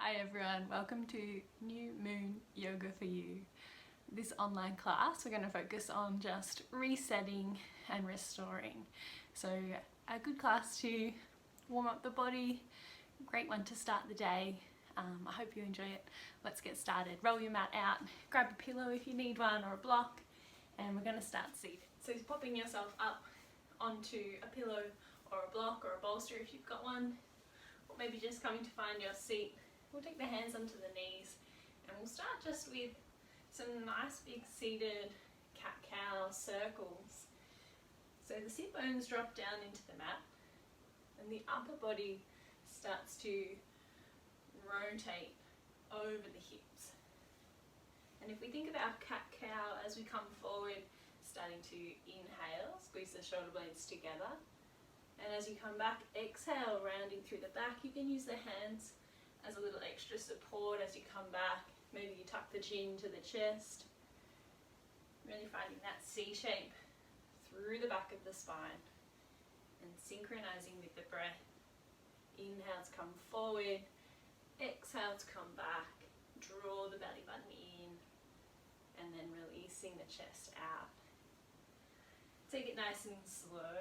Hi everyone, welcome to New Moon Yoga for You. This online class we're going to focus on just resetting and restoring. So a good class to warm up the body, great one to start the day. I hope you enjoy it. Let's get started. Roll your mat out, grab a pillow if you need one or a block, and we're going to start seated. So popping yourself up onto a pillow or a block or a bolster if you've got one, or maybe just coming to find your seat. We'll take the hands onto the knees and we'll start just with some nice big seated cat-cow circles. So the sit bones drop down into the mat and the upper body starts to rotate over the hips. And if we think about cat-cow as we come forward, starting to inhale, squeeze the shoulder blades together. And as you come back, exhale, rounding through the back. You can use the hands as a little extra support as you come back. Maybe you tuck the chin to the chest. Really finding that C shape through the back of the spine and synchronizing with the breath. Inhales come forward, exhales come back. Draw the belly button in and then releasing the chest out. Take it nice and slow,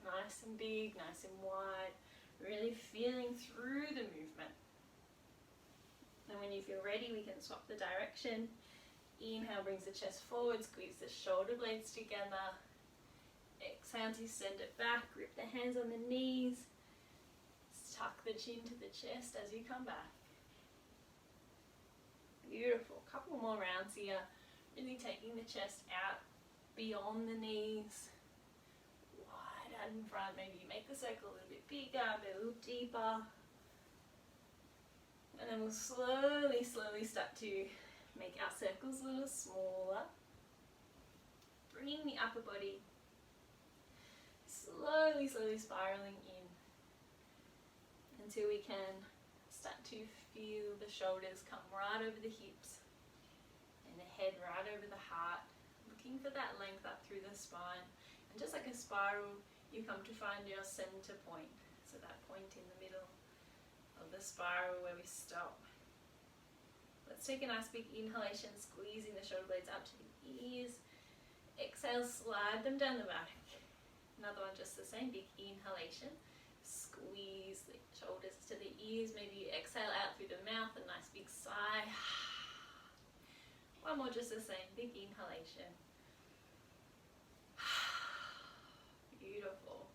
nice and big, nice and wide. Really feeling through the movement. And when you feel ready, we can swap the direction. Inhale brings the chest forward, squeeze the shoulder blades together. Exhale to send it back, grip the hands on the knees. Tuck the chin to the chest as you come back. Beautiful. Couple more rounds here. Really taking the chest out beyond the knees. Out in front, maybe you make the circle a little bit bigger, a little deeper. And then we'll slowly start to make our circles a little smaller. Bringing the upper body slowly spiraling in until we can start to feel the shoulders come right over the hips and the head right over the heart. Looking for that length up through the spine. And just like a spiral, you come to find your center point, so that point in the middle of the spiral where we stop. Let's take a nice big inhalation, squeezing the shoulder blades up to the ears. Exhale, slide them down the back. Another one just the same, big inhalation. Squeeze the shoulders to the ears. Maybe you exhale out through the mouth, a nice big sigh. One more just the same, big inhalation. Beautiful.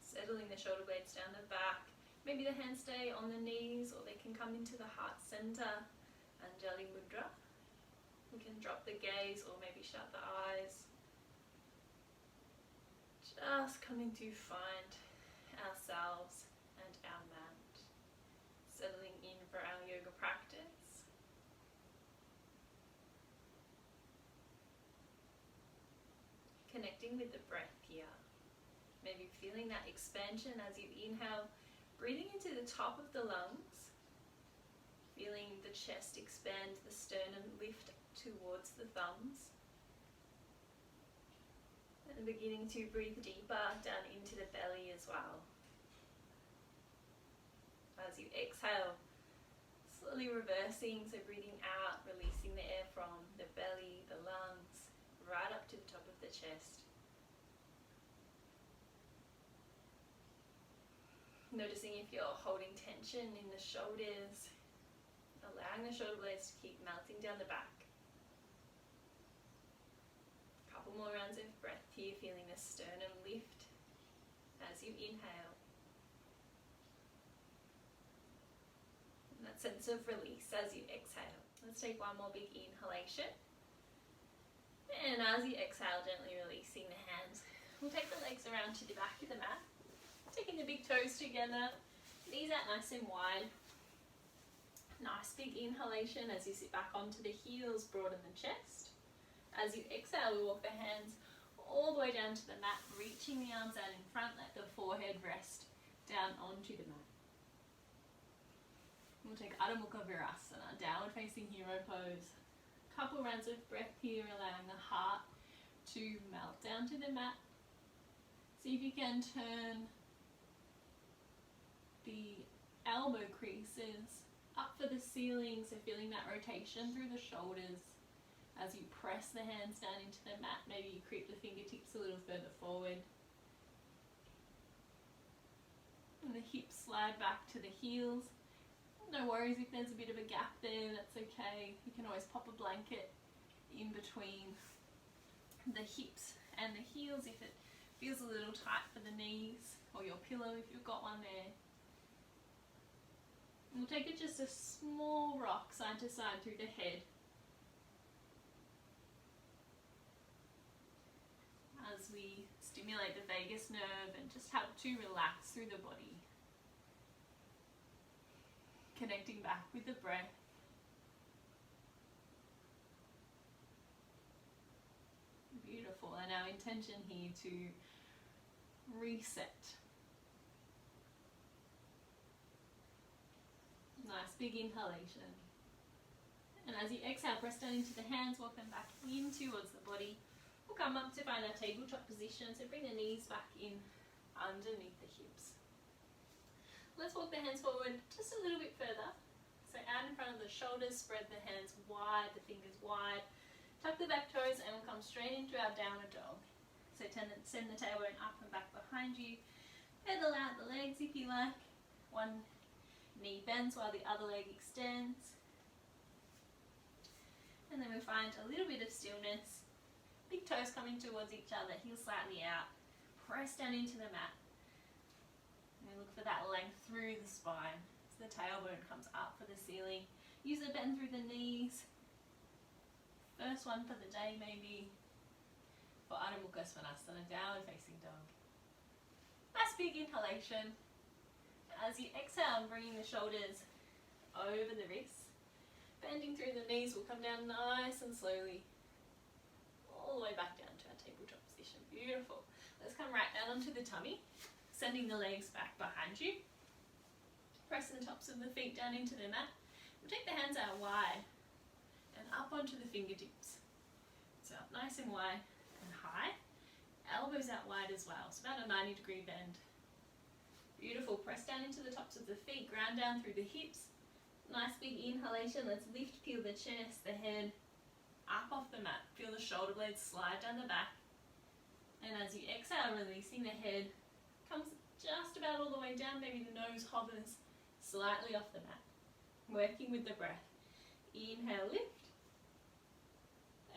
Settling the shoulder blades down the back. Maybe the hands stay on the knees or they can come into the heart center. Anjali Mudra. We can drop the gaze or maybe shut the eyes. Just coming to find ourselves and our mat. Settling in for our yoga practice. Connecting with the breath here. Maybe feeling that expansion as you inhale, breathing into the top of the lungs, feeling the chest expand, the sternum lift towards the thumbs, and beginning to breathe deeper down into the belly as well. As you exhale, slowly reversing, so breathing out, releasing the air from the belly, the lungs, right up to the top of the chest. Noticing if you're holding tension in the shoulders, allowing the shoulder blades to keep melting down the back. Couple more rounds of breath here, feeling the sternum lift as you inhale. And that sense of release as you exhale. Let's take one more big inhalation. And as you exhale, gently releasing the hands. We'll take the legs around to the back of the mat. Taking the big toes together, knees out nice and wide. Nice big inhalation as you sit back onto the heels, broaden the chest. As you exhale, we walk the hands all the way down to the mat, reaching the arms out in front, let the forehead rest down onto the mat. We'll take Adho Mukha Virasana, downward facing hero pose. Couple rounds of breath here, allowing the heart to melt down to the mat. See if you can turn the elbow creases ceiling, so feeling that rotation through the shoulders as you press the hands down into the mat. Maybe you creep the fingertips a little further forward. And the hips slide back to the heels. No worries if there's a bit of a gap there, that's okay. You can always pop a blanket in between the hips and the heels if it feels a little tight for the knees, or your pillow if you've got one there. And we'll take it just a small rock side to side through the head. As we stimulate the vagus nerve and just help to relax through the body. Connecting back with the breath. Beautiful. And our intention here to reset. Nice big inhalation. And as you exhale, press down into the hands, walk them back in towards the body. We'll come up to find our tabletop position, so bring the knees back in underneath the hips. Let's walk the hands forward just a little bit further. So out in front of the shoulders, spread the hands wide, the fingers wide. Tuck the back toes and we'll come straight into our downward dog. So send the tailbone up and back behind you. Pedal out the legs if you like. One knee bends while the other leg extends. And then we find a little bit of stillness. Big toes coming towards each other, heels slightly out. Press down into the mat. And we look for that length through the spine. So the tailbone comes up for the ceiling. Use a bend through the knees. First one for the day maybe. For Adho Mukha Svanasana, downward facing dog. Nice big inhalation. As you exhale, bringing the shoulders over the wrists. Bending through the knees, will come down nice and slowly. All the way back down to our tabletop position. Beautiful. Let's come right down onto the tummy. Sending the legs back behind you. Pressing the tops of the feet down into the mat. We'll take the hands out wide and up onto the fingertips. So up nice and wide and high. Elbows out wide as well. So about a 90-degree bend. Beautiful. Press down into the tops of the feet. Ground down through the hips. Nice big inhalation. Let's lift, peel the chest, the head up off the mat. Feel the shoulder blades slide down the back. And as you exhale, releasing the head, comes just about all the way down. Maybe the nose hovers slightly off the mat. Working with the breath. Inhale, lift.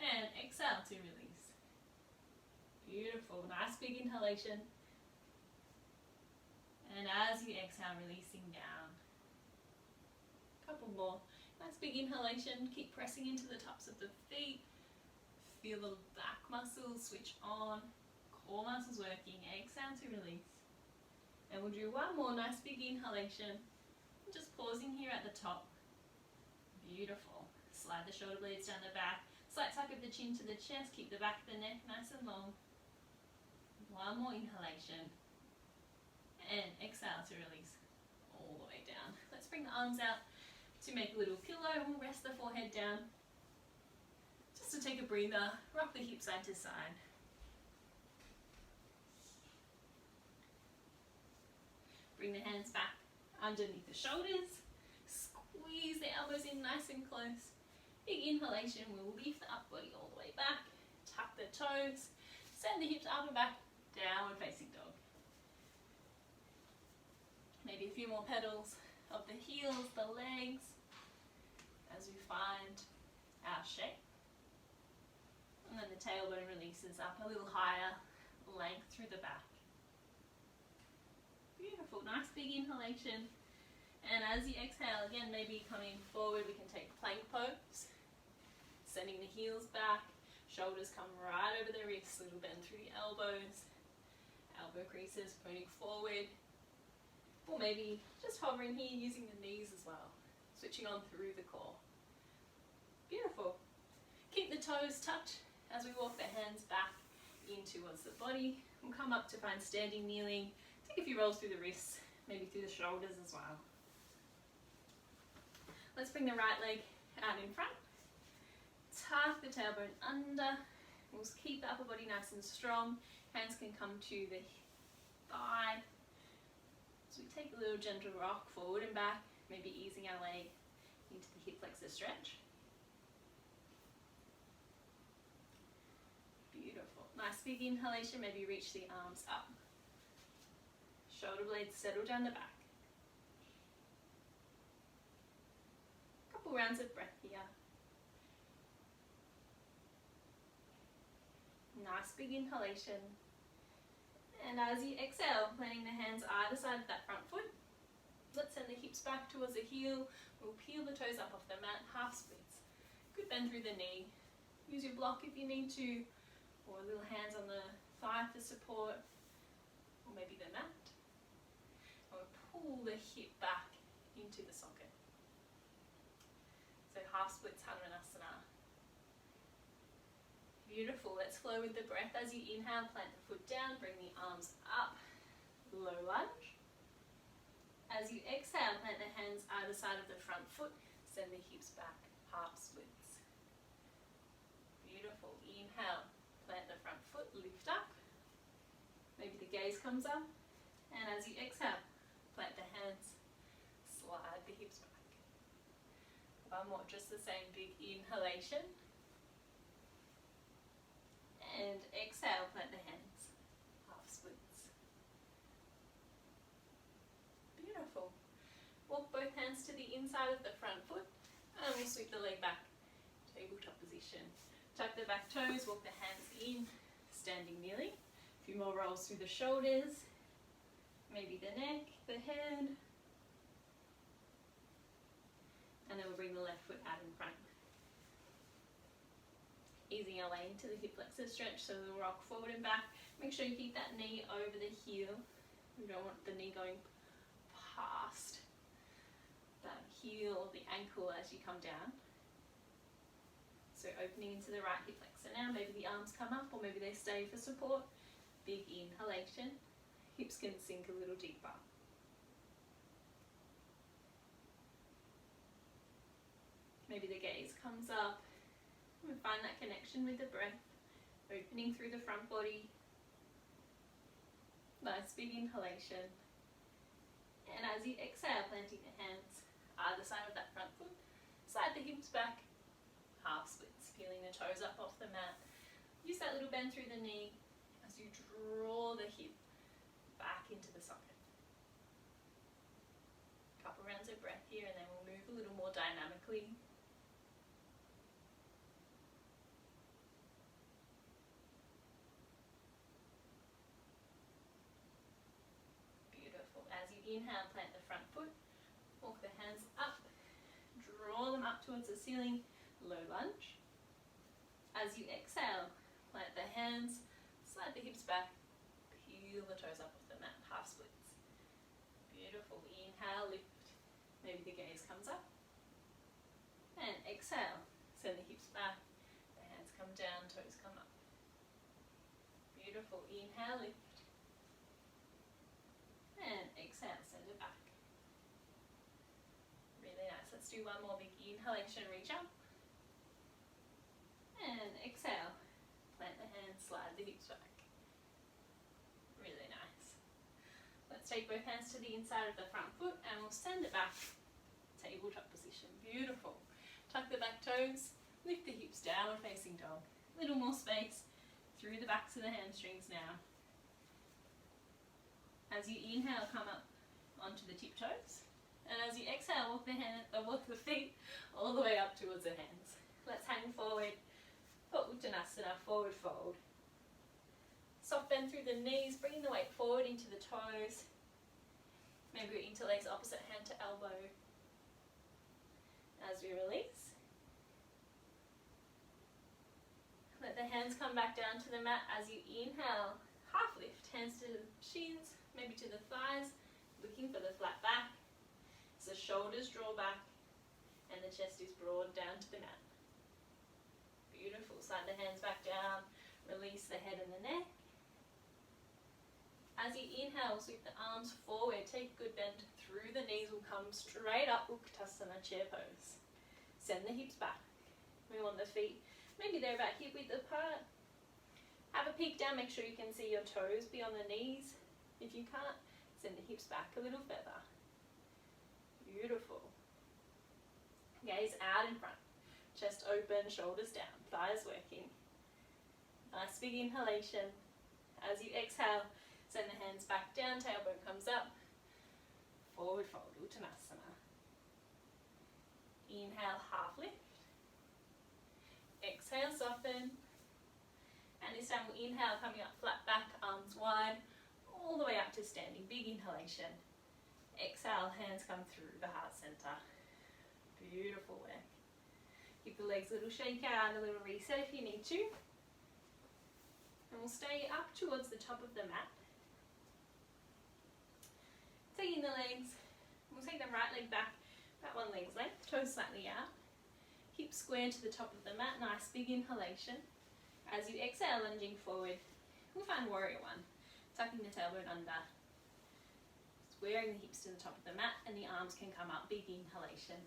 And exhale to release. Beautiful. Nice big inhalation. And as you exhale, releasing down. Couple more. Nice big inhalation. Keep pressing into the tops of the feet. Feel the back muscles switch on. Core muscles working. Exhale to release. And we'll do one more nice big inhalation. Just pausing here at the top. Beautiful. Slide the shoulder blades down the back. Slight tuck of the chin to the chest. Keep the back of the neck nice and long. One more inhalation. And exhale to release all the way down. Let's bring the arms out to make a little pillow. We'll rest the forehead down. Just to take a breather, rock the hips side to side. Bring the hands back underneath the shoulders. Squeeze the elbows in nice and close. Big inhalation, we'll lift the upper body all the way back. Tuck the toes. Send the hips up and back. Downward facing dog. Maybe a few more pedals of the heels, the legs, as we find our shape. And then the tailbone releases up a little higher, length through the back. Beautiful, nice big inhalation. And as you exhale, again, maybe coming forward, we can take plank pose. Sending the heels back, shoulders come right over the wrists, little bend through the elbows. Elbow creases pointing forward. Or maybe just hovering here using the knees as well. Switching on through the core. Beautiful. Keep the toes tucked as we walk the hands back in towards the body. We'll come up to find standing, kneeling. Take a few rolls through the wrists, maybe through the shoulders as well. Let's bring the right leg out in front. Tuck the tailbone under. We'll keep the upper body nice and strong. Hands can come to the thigh. So we take a little gentle rock forward and back, maybe easing our leg into the hip flexor stretch. Beautiful. Nice big inhalation, maybe reach the arms up. Shoulder blades settle down the back. Couple rounds of breath here. Nice big inhalation. And as you exhale, planting the hands either side of that front foot. Let's send the hips back towards the heel. We'll peel the toes up off the mat, half splits. Good bend through the knee. Use your block if you need to, or little hands on the thigh for support, or maybe the mat. And we'll pull the hip back into the socket. So half splits, Hanumanasana. Beautiful. Let's flow with the breath. As you inhale, plant the foot down, bring the arms up, low lunge. As you exhale, plant the hands either side of the front foot, send the hips back, half splits. Beautiful. Inhale, plant the front foot, lift up. Maybe the gaze comes up. And as you exhale, plant the hands, slide the hips back. One more, just the same big inhalation. And exhale, plant the hands, half splits. Beautiful. Walk both hands to the inside of the front foot and we'll sweep the leg back, tabletop position. Tuck the back toes, walk the hands in, standing kneeling. A few more rolls through the shoulders, maybe the neck, the head. And then we'll bring the left foot out in front. Easing our way into the hip flexor stretch, so we'll rock forward and back. Make sure you keep that knee over the heel. We don't want the knee going past that heel or the ankle as you come down. So opening into the right hip flexor now. Maybe the arms come up or maybe they stay for support. Big inhalation. Hips can sink a little deeper. Maybe the gaze comes up. And find that connection with the breath, opening through the front body. Nice big inhalation. And as you exhale, planting the hands either side of that front foot, slide the hips back, half splits, peeling the toes up off the mat. Use that little bend through the knee as you draw the hip back into the socket. Couple rounds of breath here and then we'll move a little more dynamically. Inhale, plant the front foot, walk the hands up, draw them up towards the ceiling, low lunge. As you exhale, plant the hands, slide the hips back, peel the toes up off the mat, half splits. Beautiful. Inhale, lift, maybe the gaze comes up. And exhale, send the hips back, the hands come down, toes come up. Beautiful. Inhale, lift. And exhale, send it back. Really nice. Let's do one more big inhalation, reach up. And exhale, plant the hands, slide the hips back. Really nice. Let's take both hands to the inside of the front foot and we'll send it back. Tabletop position. Beautiful. Tuck the back toes, lift the hips, downward facing dog. Little more space through the backs of the hamstrings now. As you inhale, come up onto the tiptoes. And as you exhale, walk the feet all the way up towards the hands. Let's hang forward for Uttanasana, forward fold. Soft bend through the knees, bringing the weight forward into the toes. Maybe we interlace opposite hand to elbow. As we release, let the hands come back down to the mat. As you inhale, half lift, hands to the shins, maybe to the thighs, looking for the flat back. So shoulders draw back and the chest is broad down to the mat. Beautiful. Slide the hands back down, release the head and the neck. As you inhale, sweep the arms forward, take a good bend through the knees, will come straight up, Uttanasana, chair pose. Send the hips back. We want the feet, maybe they're about hip width apart. Have a peek down, make sure you can see your toes beyond the knees. If you can't, send the hips back a little further. Beautiful. gaze out in front. Chest open, shoulders down, thighs working. Nice big inhalation. As you exhale, send the hands back down, tailbone comes up. Forward fold, Uttanasana. Inhale, half lift. Exhale, soften. And this time we'll inhale, coming up flat back, arms wide, all the way up to standing. Big inhalation. Exhale, hands come through the heart center. Beautiful work. Give the legs a little shake out, a little reset if you need to. And we'll stay up towards the top of the mat. Taking the legs, we'll take the right leg back, about one leg's length, toes slightly out. Hips square to the top of the mat, nice big inhalation. As you exhale, lunging forward, we'll find warrior one. Tucking the tailbone under. Squaring the hips to the top of the mat and the arms can come up, big inhalation.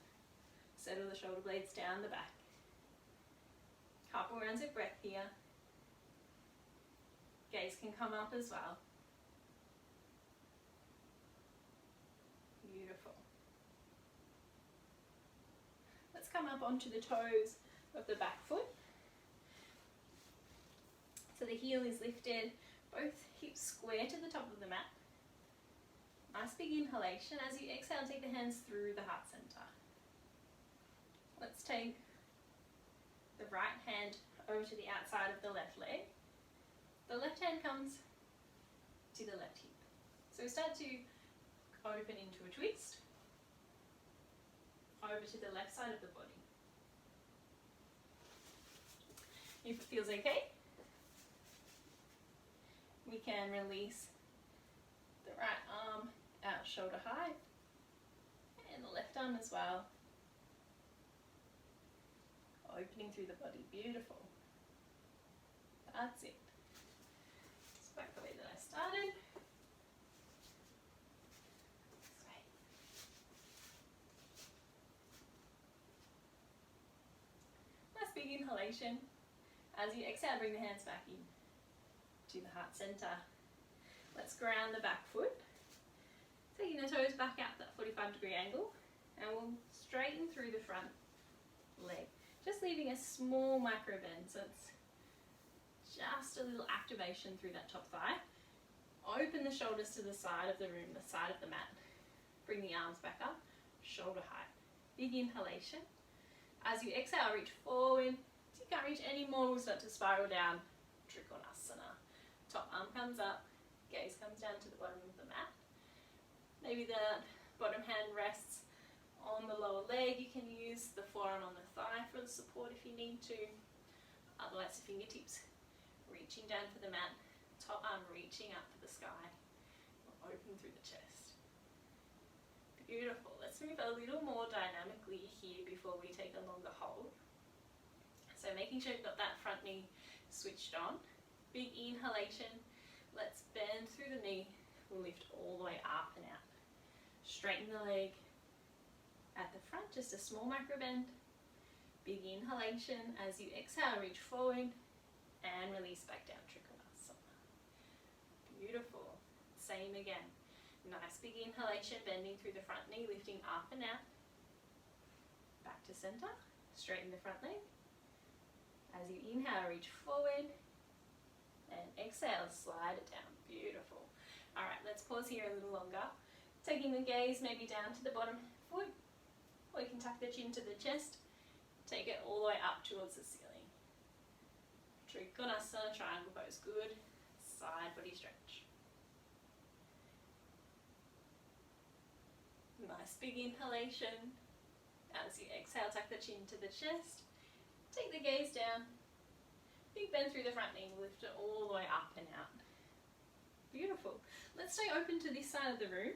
Settle the shoulder blades down the back. Couple rounds of breath here. Gaze can come up as well. Beautiful. Let's come up onto the toes of the back foot. So the heel is lifted, both hips square to the top of the mat. Nice big inhalation. As you exhale, take the hands through the heart center. Let's take the right hand over to the outside of the left leg. The left hand comes to the left hip. So we start to open into a twist, over to the left side of the body. If it feels okay, we can release the right arm out shoulder height and the left arm as well. Opening through the body, beautiful. That's it. It's back the way that I started. This way. Nice big inhalation. As you exhale, bring the hands back in to the heart center. Let's ground the back foot. Taking the toes back out that 45-degree angle, and we'll straighten through the front leg. Just leaving a small micro bend, so it's just a little activation through that top thigh. Open the shoulders to the side of the room, the side of the mat. Bring the arms back up, shoulder height. Big inhalation. As you exhale, reach forward. If you can't reach any more, we'll start to spiral down. Trikonasana. Top arm comes up, gaze comes down to the bottom of the mat. Maybe the bottom hand rests on the lower leg. You can use the forearm on the thigh for the support if you need to. Otherwise, the fingertips reaching down for the mat, top arm reaching up for the sky, open through the chest. Beautiful. Let's move a little more dynamically here before we take a longer hold. So making sure you've got that front knee switched on. Big inhalation. Let's bend through the knee. We'll lift all the way up and out. Straighten the leg at the front, just a small micro bend. Big inhalation. As you exhale, reach forward and release back down, Trikonasana. Beautiful. Same again. Nice big inhalation, bending through the front knee, lifting up and out. Back to center. Straighten the front leg. As you inhale, reach forward. And exhale, slide it down. Beautiful. Alright, let's pause here a little longer. Taking the gaze maybe down to the bottom foot. Or you can tuck the chin to the chest. Take it all the way up towards the ceiling. Trikonasana, triangle pose. Good. Side body stretch. Nice big inhalation. As you exhale, tuck the chin to the chest. Take the gaze down. Big bend through the front knee. Lift it all the way up and out. Beautiful. Let's stay open to this side of the room.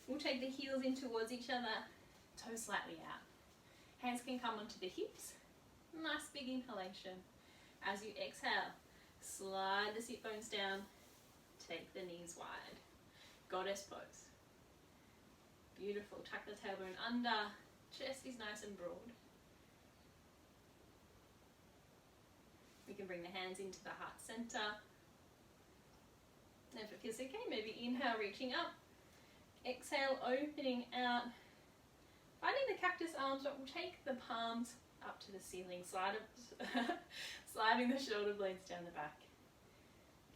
We'll take the heels in towards each other. Toes slightly out. Hands can come onto the hips. Nice big inhalation. As you exhale, slide the sit bones down. Take the knees wide. Goddess pose. Beautiful. Tuck the tailbone under. Chest is nice and broad. We can bring the hands into the heart center. And if it feels okay, maybe inhale, reaching up. Exhale, opening out. Finding the cactus arms, but we'll take the palms up to the ceiling, sliding the shoulder blades down the back.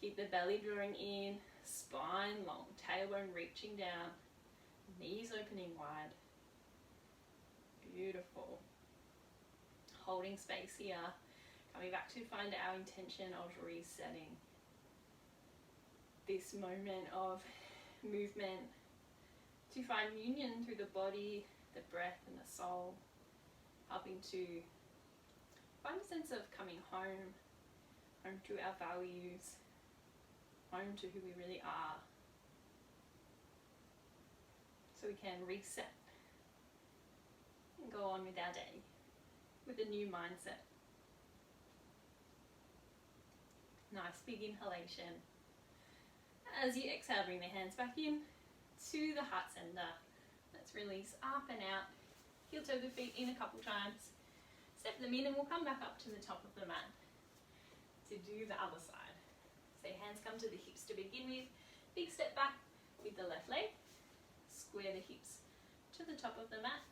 Keep the belly drawing in, spine long, tailbone reaching down, knees opening wide. Beautiful. Holding space here, coming back to find our intention of resetting. This moment of movement to find union through the body, the breath and the soul, helping to find a sense of coming home to our values, home to who we really are, so we can reset and go on with our day with a new mindset. Nice big inhalation. As you exhale, bring the hands back in to the heart center. Let's release up and out. Heel toe the feet in a couple times. Step them in and we'll come back up to the top of the mat to do the other side. So hands come to the hips to begin with. Big step back with the left leg. Square the hips to the top of the mat.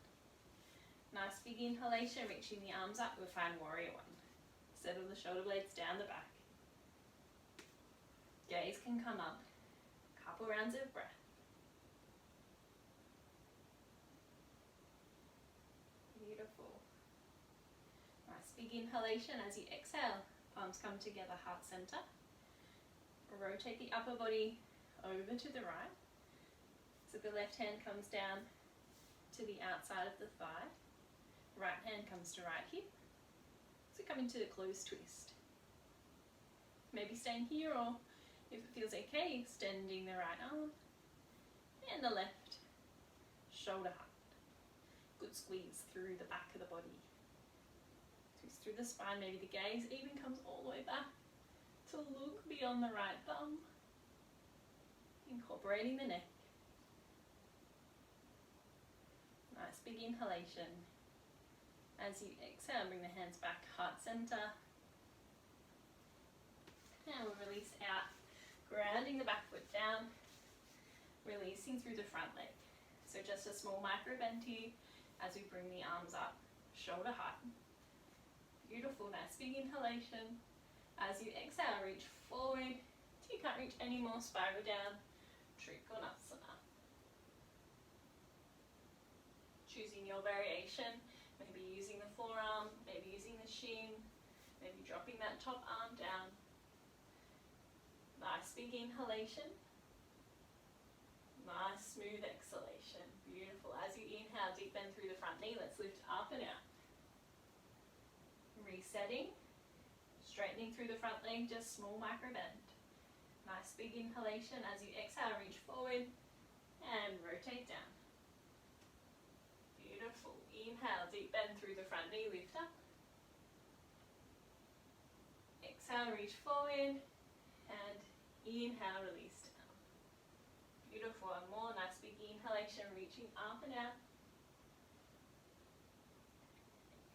Nice big inhalation, reaching the arms up. We'll find warrior one. Settle the shoulder blades down the back. Gaze can come up. Couple rounds of breath. Beautiful. Nice big inhalation as you exhale. Palms come together, heart center. Rotate the upper body over to the right. So the left hand comes down to the outside of the thigh. Right hand comes to right hip. So coming to the closed twist. Maybe staying here, or if it feels okay, extending the right arm and the left shoulder height. Good squeeze through the back of the body. Twist through the spine, maybe the gaze even comes all the way back to look beyond the right thumb. Incorporating the neck. Nice big inhalation. As you exhale, bring the hands back, heart center. And we'll release out, grounding the back foot down, releasing through the front leg. So just a small micro bend here as we bring the arms up, shoulder height. Beautiful, nice big inhalation. As you exhale, reach forward. Till you can't reach any more, spiral down, Trikonasana. Choosing your variation, maybe using the forearm, maybe using the shin, maybe dropping that top arm down. Nice big inhalation. Nice smooth exhalation. Beautiful. As you inhale, deep bend through the front knee. Let's lift up and out. Resetting. Straightening through the front leg, just small micro bend. Nice big inhalation. As you exhale, reach forward and rotate down. Beautiful. Inhale, deep bend through the front knee, lift up. Exhale, reach forward and inhale, release down. Beautiful. And more. Nice big inhalation, reaching up and out.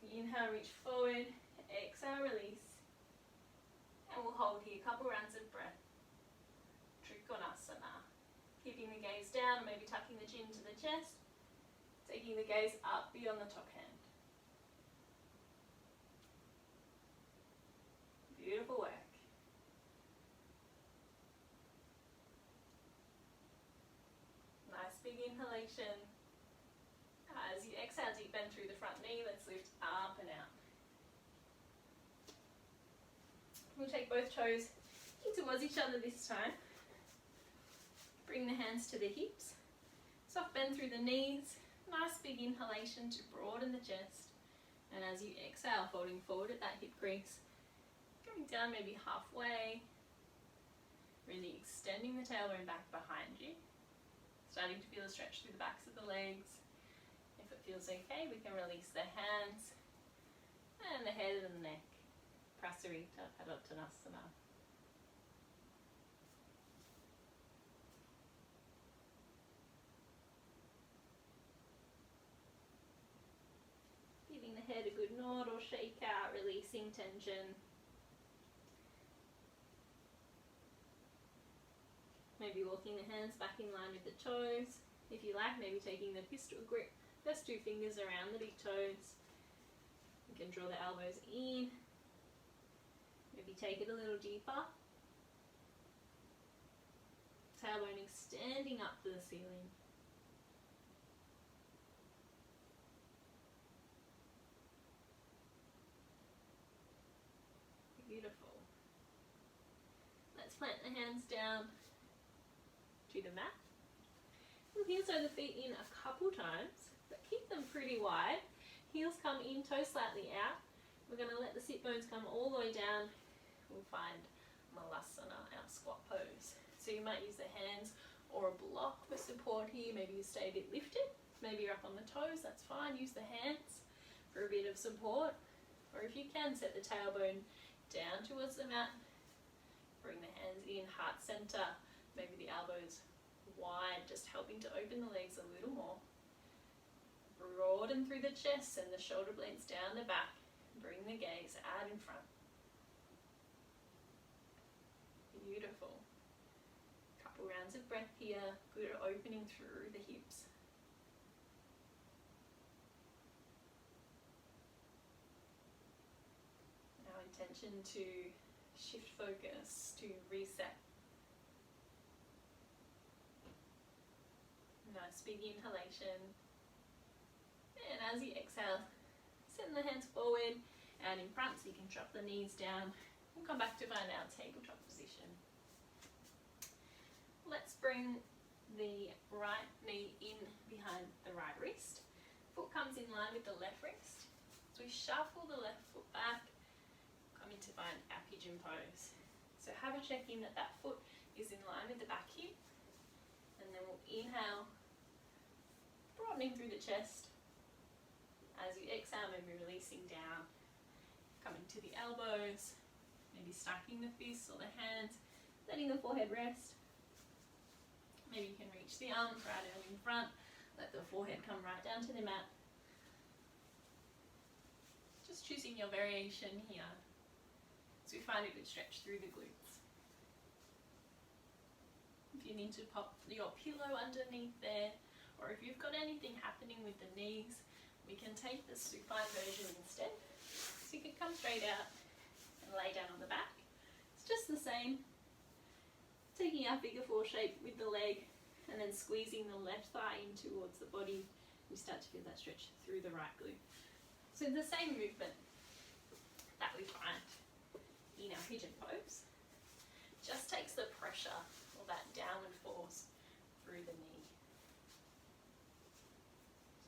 Inhale, reach forward. Exhale, release. And we'll hold here, a couple rounds of breath. Trikonasana. Keeping the gaze down, maybe tucking the chin to the chest. Taking the gaze up beyond the top hand. Beautiful work. Nice big inhalation. As you exhale, deep bend through the front knee. Let's lift up and out. We'll take both toes in towards each other this time. Bring the hands to the hips. Soft bend through the knees. Nice big inhalation to broaden the chest. And as you exhale, folding forward at that hip crease. Going down maybe halfway. Really extending the tailbone back behind you. Starting to feel a stretch through the backs of the legs. If it feels okay, we can release the hands and the head and the neck. Prasarita Padottanasana. Giving the head a good nod or shake out, releasing tension. Maybe walking the hands back in line with the toes. If you like, maybe taking the pistol grip Press 2 fingers around the big toes. You can draw the elbows in. Maybe take it a little deeper. Tailbone extending up to the ceiling. Beautiful. Let's plant the hands down to the mat. We'll heel toe the feet in a couple times, but keep them pretty wide. Heels come in, toes slightly out. We're going to let the sit bones come all the way down. We'll find Malasana, our squat pose. So you might use the hands or a block for support here. Maybe you stay a bit lifted. Maybe you're up on the toes, that's fine. Use the hands for a bit of support. Or if you can, set the tailbone down towards the mat. Bring the hands in, heart center. Maybe the elbows wide, just helping to open the legs a little more. Broaden through the chest, send the shoulder blades down the back. Bring the gaze out in front. Beautiful. Couple rounds of breath here. Good at opening through the hips. Now intention to shift focus, to reset. Nice big inhalation. And as you exhale, send the hands forward and in front so you can drop the knees down. We'll come back to find our tabletop position. Let's bring the right knee in behind the right wrist. Foot comes in line with the left wrist. So we shuffle the left foot back, come into find our pigeon pose. So have a check in that that foot is in line with the back hip. And then we'll inhale, broadening through the chest. As you exhale, maybe releasing down, coming to the elbows, maybe stacking the fists or the hands, letting the forehead rest. Maybe you can reach the arms right out in front, let the forehead come right down to the mat. Just choosing your variation here. So we find a good stretch through the glutes. If you need to pop your pillow underneath there, or if you've got anything happening with the knees, we can take the supine version instead. So you can come straight out and lay down on the back. It's just the same. Taking our figure 4 shape with the leg and then squeezing the left thigh in towards the body. We start to feel that stretch through the right glute. So the same movement that we find in our pigeon pose just takes the pressure or that downward force through the knee.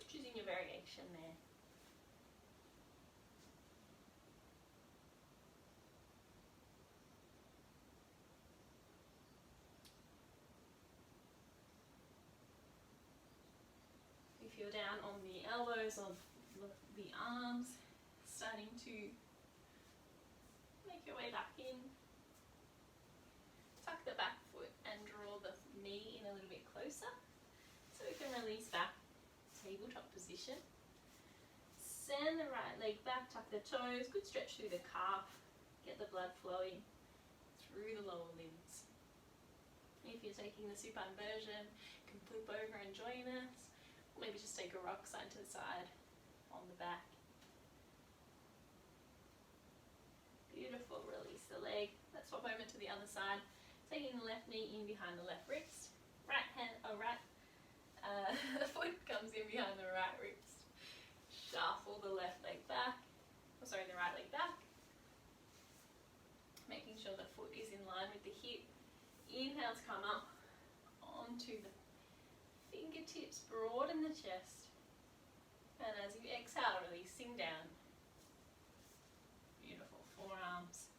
So choosing your variation there. If you're down on the elbows or the arms, starting to make your way back in. Tuck the back foot and draw the knee in a little bit closer so we can release back. Tabletop position. Send the right leg back, tuck the toes, good stretch through the calf, get the blood flowing through the lower limbs. If you're taking the supine version, you can flip over and join us, or maybe just take a rock side to side on the back. Beautiful, release the leg. Let's swap over to the other side, taking the left knee in behind the left wrist, the foot comes in behind the right wrist. Shuffle the left leg back, the right leg back. Making sure the foot is in line with the hip. Inhale to come up onto the fingertips, broaden the chest. And as you exhale, releasing down. Beautiful, forearms,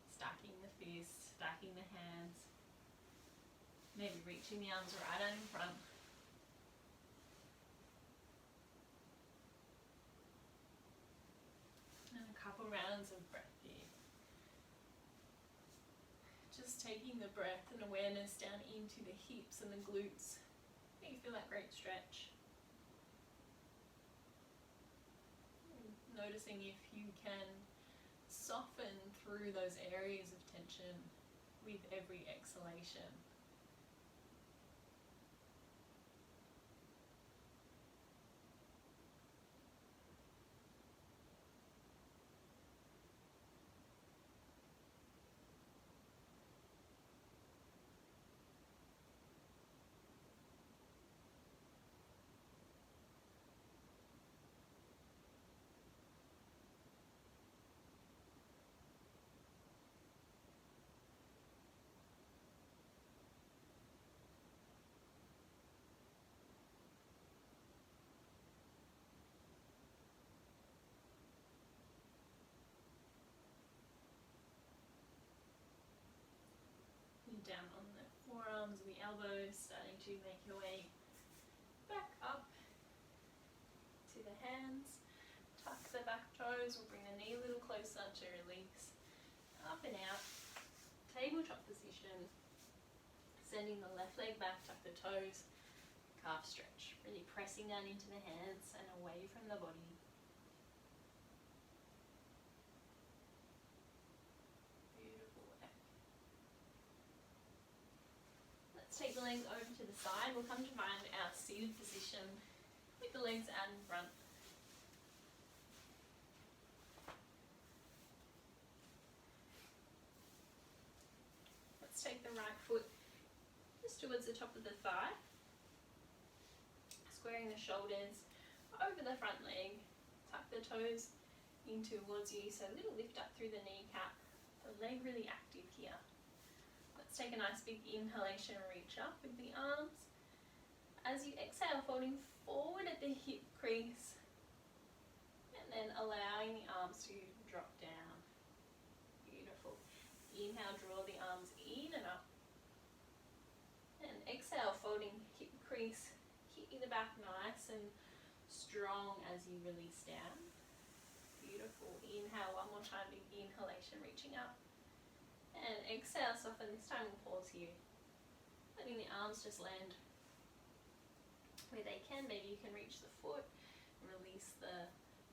stacking the fists, stacking the hands. Maybe reaching the arms right out in front. And a couple rounds of breath here. Just taking the breath and awareness down into the hips and the glutes. Make you feel that great stretch. Noticing if you can soften through those areas of tension with every exhalation. to make your way back up to the hands. Tuck the back toes, we'll bring the knee a little closer to release. Up and out, tabletop position. Sending the left leg back, tuck the toes, calf stretch. Really pressing down into the hands and away from the body. Beautiful work. Let's take the legs over to the side. We'll come to find our seated position with the legs out in front. Let's take the right foot just towards the top of the thigh, squaring the shoulders over the front leg, tuck the toes in towards you, so a little lift up through the kneecap, the leg really active here. Let's take a nice big inhalation, reach up with the arms. As you exhale, folding forward at the hip crease, and then allowing the arms to drop down. Beautiful. Inhale, draw the arms in and up. And exhale, folding hip crease, keeping the back nice and strong as you release down. Beautiful. Inhale one more time, big inhalation, reaching up. And exhale, soften. This time we'll pause here. Letting the arms just land where they can. Maybe you can reach the foot, release the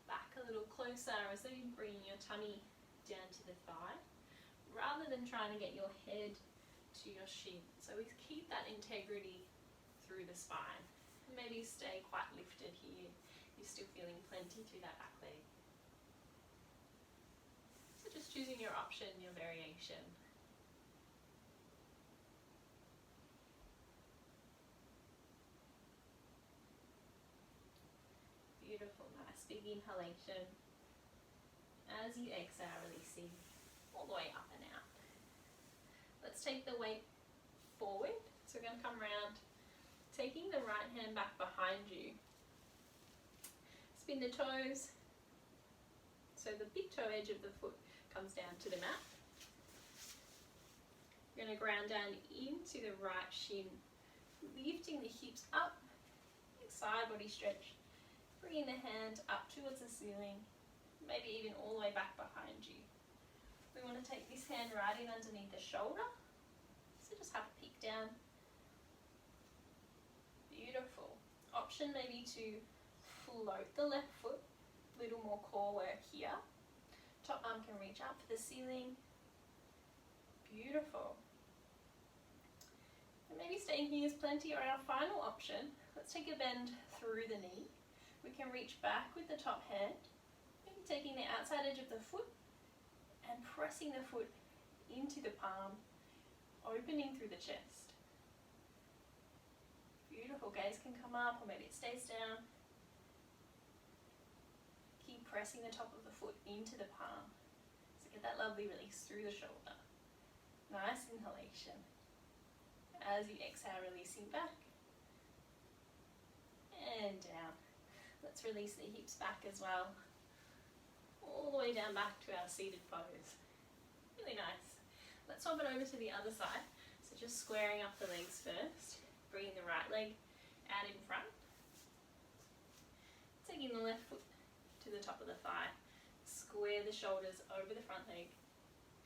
back a little closer as though you're bringing your tummy down to the thigh, rather than trying to get your head to your shin. So we keep that integrity through the spine. Maybe stay quite lifted here. You're still feeling plenty through that back leg. So just choosing your option, your variation. Beautiful, nice big inhalation. As you exhale, releasing all the way up and out. Let's take the weight forward. So we're going to come around, taking the right hand back behind you. Spin the toes. So the big toe edge of the foot comes down to the mat. We're going to ground down into the right shin, lifting the hips up, side body stretch, bringing the hand up towards the ceiling, maybe even all the way back behind you. We want to take this hand right in underneath the shoulder, so just have a peek down. Beautiful. Option maybe to float the left foot, a little more core work here. Top arm can reach up to the ceiling. Beautiful. And maybe staying here is plenty, or our final option, let's take a bend through the knee. We can reach back with the top hand, maybe taking the outside edge of the foot and pressing the foot into the palm, opening through the chest. Beautiful. Gaze can come up, or maybe it stays down. Keep pressing the top of the foot into the palm. So get that lovely release through the shoulder. Nice inhalation. As you exhale, releasing back and down. Let's release the hips back as well. All the way down back to our seated pose. Really nice. Let's swap it over to the other side. So just squaring up the legs first. Bringing the right leg out in front. Taking the left foot to the top of the thigh. Square the shoulders over the front leg.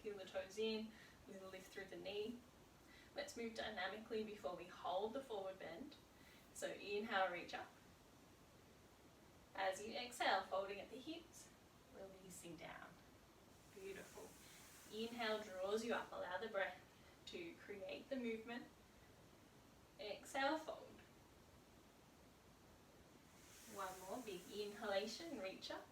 Peel the toes in. Little lift through the knee. Let's move dynamically before we hold the forward bend. So inhale, reach up. As you exhale, folding at the hips. Releasing down. Beautiful. Inhale draws you up. Allow the breath to create the movement. Exhale, fold. One more big inhalation, reach up.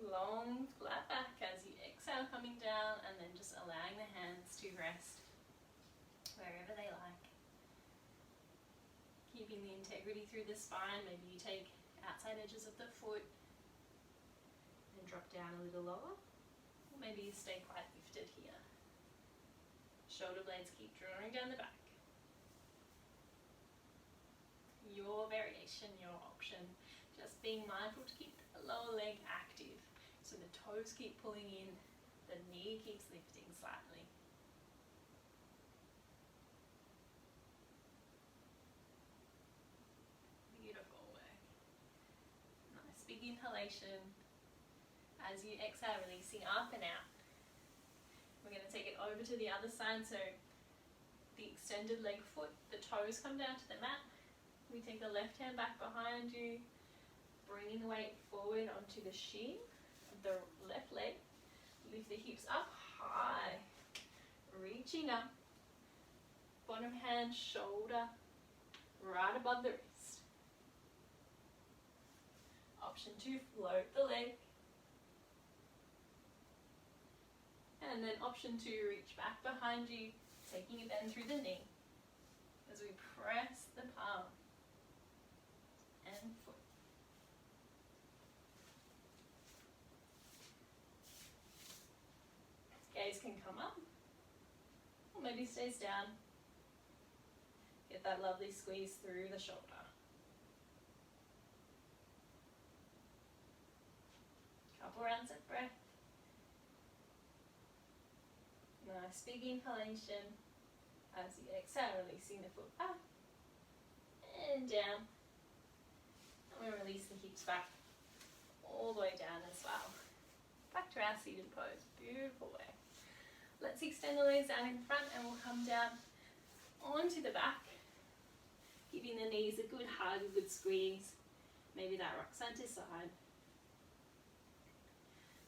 Long flat back as you exhale, coming down, and then just allowing the hands to rest wherever they like. Keeping the integrity through the spine. Maybe you take outside edges of the foot and drop down a little lower, or maybe you stay quite lifted here. Shoulder blades keep drawing down the back. Your variation, your option. Just being mindful to keep the lower leg active. So the toes keep pulling in, the knee keeps lifting slightly. big inhalation. As you exhale, releasing up and out. We're going to take it over to the other side, so the extended leg foot, the toes come down to the mat. We take the left hand back behind you, bringing the weight forward onto the shin of the left leg. Lift the hips up high, reaching up. Bottom hand, shoulder, right above the wrist. Option 2, float the leg. And then option 2, reach back behind you, taking a bend through the knee as we press the palm and foot. Gaze can come up, or maybe stays down. Get that lovely squeeze through the shoulder. Couple rounds of breath. Nice big inhalation. As you exhale, releasing the foot back and down. And we release the hips back all the way down as well. Back to our seated pose. Beautiful way. Let's extend the legs out in front and we'll come down onto the back. Giving the knees a good hug, a good squeeze. Maybe that rock side to side.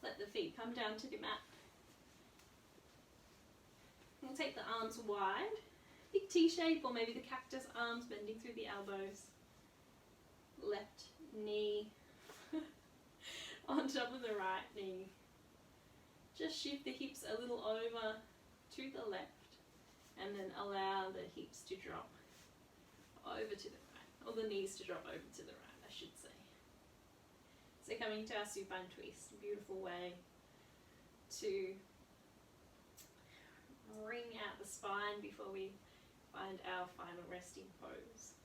Let the feet come down to the mat. We'll take the arms wide, big T shape, or maybe the cactus arms bending through the elbows. Left knee on top of the right knee. Just shift the hips a little over to the left and then allow the hips to drop over to the right, or the knees to drop over to the right, I should say. So coming to our supine twist, beautiful way to wring out the spine before we find our final resting pose.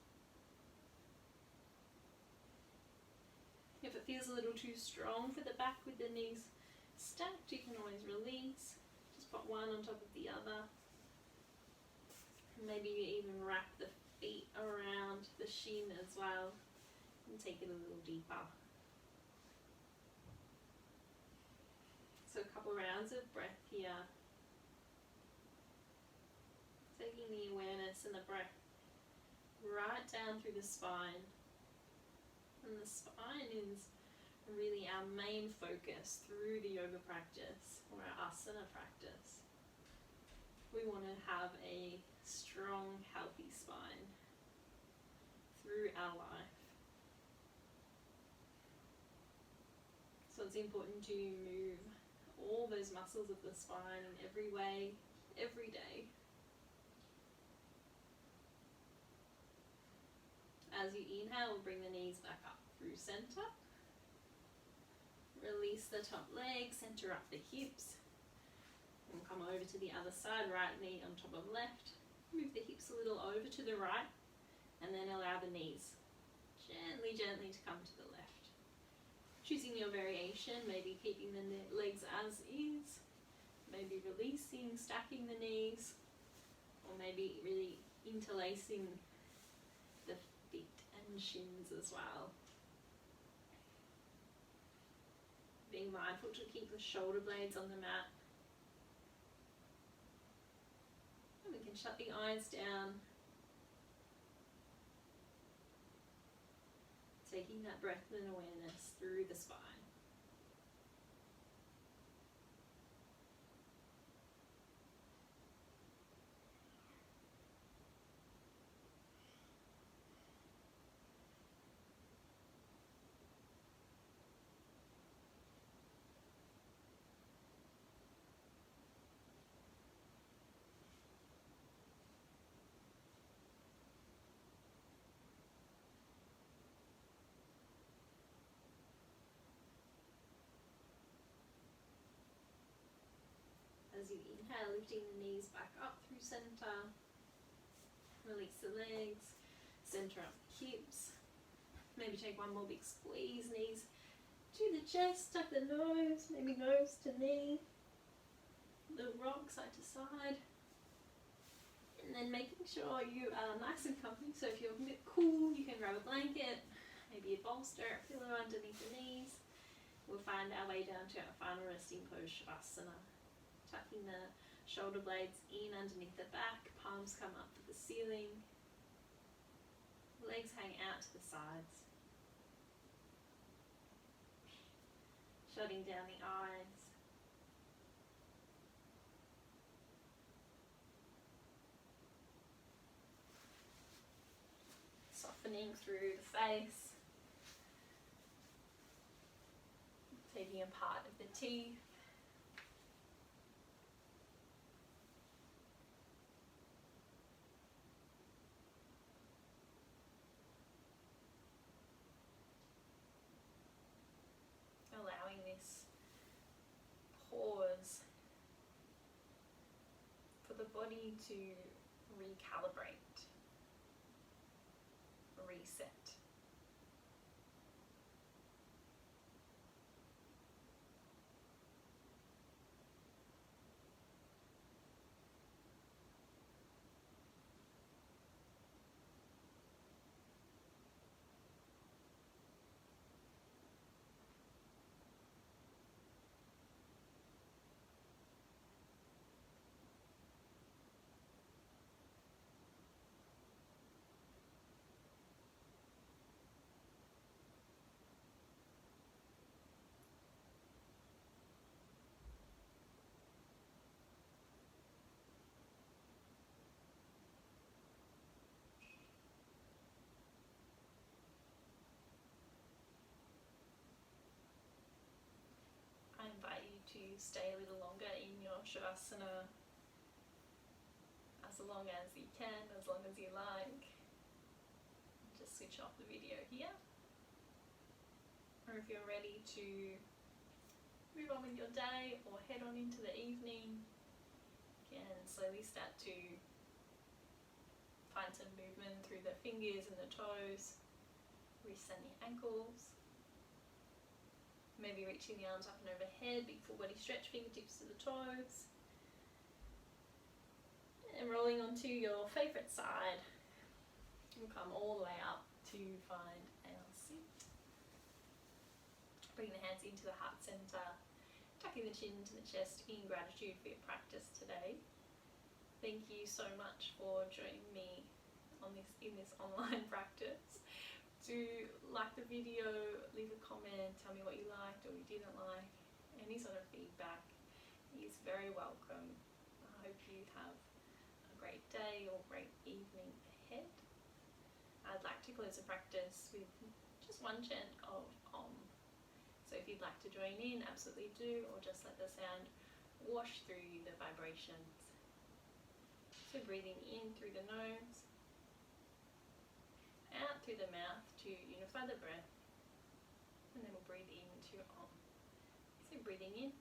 If it feels a little too strong for the back with the knees stacked, you can always release. Just put one on top of the other. And maybe you even wrap the feet around the shin as well and take it a little deeper. So a couple rounds of breath here. Taking the awareness and the breath right down through the spine. And the spine is really our main focus through the yoga practice or our asana practice. We want to have a strong, healthy spine through our life. So it's important to move all those muscles of the spine in every way, every day. As you inhale, we'll bring the knees back up through center. Release the top leg, center up the hips. And come over to the other side, right knee on top of left. Move the hips a little over to the right, and then allow the knees gently, gently to come to the left. Choosing your variation, maybe keeping the legs as is, maybe releasing, stacking the knees, or maybe really interlacing the feet and shins as well. Being mindful to keep the shoulder blades on the mat. And we can shut the eyes down. Taking that breath and awareness through the spine. As you inhale, lifting the knees back up through center. Release the legs, center up the hips. Maybe take one more big squeeze, knees to the chest, tuck the nose, maybe nose to knee. The rock side to side. And then making sure you are nice and comfy. So if you're a bit cool, you can grab a blanket, maybe a bolster, a pillow underneath the knees. we'll find our way down to our final resting pose, Shavasana. Tucking the shoulder blades in underneath the back, palms come up to the ceiling, legs hang out to the sides. Shutting down the eyes. Softening through the face. Taking a part of the teeth. Allowing this pause for the body to recalibrate, reset. I invite you to stay a little longer in your Shavasana, as long as you can, as long as you like. Just switch off the video here. Or if you're ready to move on with your day or head on into the evening, you can slowly start to find some movement through the fingers and the toes, reset the ankles. Maybe reaching the arms up and overhead, big full body stretch, fingertips to the toes. And rolling onto your favourite side. We'll come all the way up to find our seat. Bring the hands into the heart centre, tucking the chin to the chest in gratitude for your practice today. Thank you so much for joining me in this online practice. Do like the video, leave a comment, tell me what you liked or you didn't like. Any sort of feedback is very welcome. I hope you have a great day or great evening ahead. I'd like to close the practice with just one chant of Om. So if you'd like to join in, absolutely do, or just let the sound wash through you, the vibrations. So breathing in through the nose, out through the mouth to unify the breath, and then we'll breathe into Om. So breathing in,